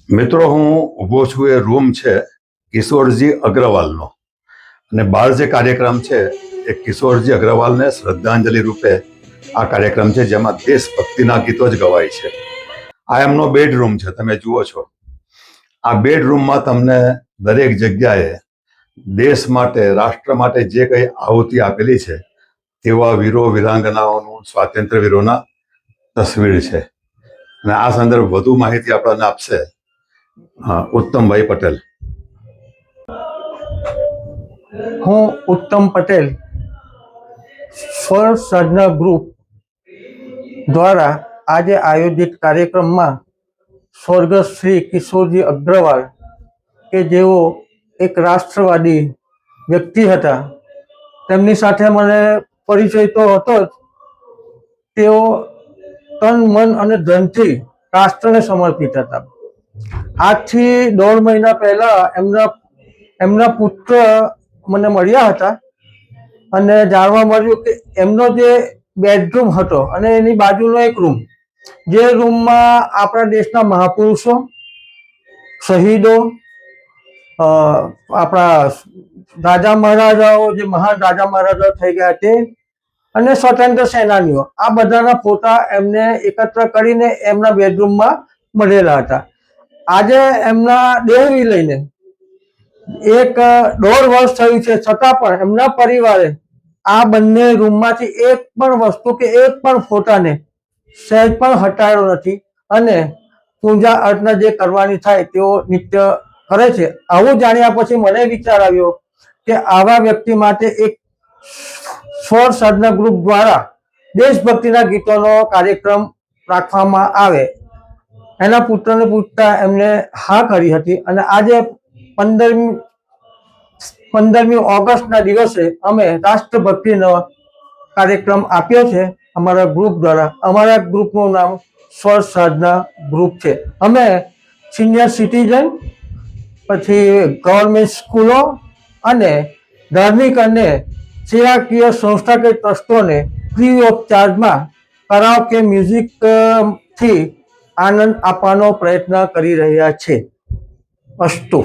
મિત્રો, હું ઊભો છું એ રૂમ છે કિશોરજી અગ્રવાલનો. અને બહાર જે કાર્યક્રમ છે એ કિશોરજી અગ્રવાલને શ્રદ્ધાંજલિ રૂપે આ કાર્યક્રમ છે, જેમાં દેશભક્તિના ગીતો જ ગવાય છે. આ એમનો બેડરૂમ છે, તમે જુઓ છો. આ બેડરૂમમાં તમને દરેક જગ્યાએ દેશ માટે, રાષ્ટ્ર માટે જે કંઈ આહુતિ આપેલી છે તેવા વીરો વીરાંગનાઓનું, સ્વાતંત્ર્ય વીરોના તસવીર છે. અને આ સંદર્ભ વધુ માહિતી આપણને આપશે ઉત્તમભાઈ પટેલ. હું ઉત્તમ પટેલ સ્વર સાધના ગ્રુપ દ્વારા આજે આયોજિત કાર્યક્રમમાં સ્વર્ગસ્થ શ્રી કિશોરજી અગ્રવાલ, કે જેઓ એક રાષ્ટ્રવાદી વ્યક્તિ હતા, તેમની સાથે મને પરિચય તો હતો જ. તેઓ તન, મન અને ધનથી રાષ્ટ્રને સમર્પિત હતા. આજથી 1.5 મહિના પહેલા એમના પુત્ર મને મળ્યા હતા અને જાણવા મળ્યું કે એમનો જે બેડરૂમ હતો અને એની બાજુનો એક રૂમ, જે રૂમમાં આપણા દેશના મહાપુરુષો, શહીદો, આપણા રાજા મહારાજાઓ, જે મહાન રાજા મહારાજાઓ થઈ ગયા તે, અને સ્વતંત્ર સેનાનીઓ, આ બધાના ફોટા એમને એકત્ર કરીને એમના બેડરૂમમાં મળેલા હતા. આજે એમના દેહવી લઈને 1.5 વર્ષ થયું છે, છતાં પણ એમના પરિવારે આ બંને રૂમમાંથી એક પણ વસ્તુ કે એક પણ ફોટાને સહેજ પણ હટાવ્યો નથી અને પૂજા અર્ચના જે કરવાની થાય તેઓ નિત્ય કરે છે. આવું જાણ્યા પછી મને વિચાર આવ્યો કે આવા વ્યક્તિ માટે એક સ્વર સાધના ગ્રુપ દ્વારા દેશભક્તિના ગીતોનો કાર્યક્રમ રાખવામાં આવે. એના પુત્રને પૂછતા એમને હા કરી હતી અને આજે 15મી ઓગસ્ટના દિવસે અમે રાષ્ટ્રભક્તિનો કાર્યક્રમ આપ્યો છે અમારા ગ્રુપ દ્વારા. અમારા ગ્રુપનું નામ સ્વર સાધના ગ્રુપ છે. અમે સિનિયર સિટીઝન, પછી ગવર્મેન્ટ સ્કૂલો અને ધાર્મિક અને સેવાકીય સંસ્થા કે ટ્રસ્ટોને ફ્રી ઓફ ચાર્જમાં કરાઓકે મ્યુઝિકથી આનંદ આપવાનો પ્રયત્ન કરી રહ્યા છે. અસ્તુ.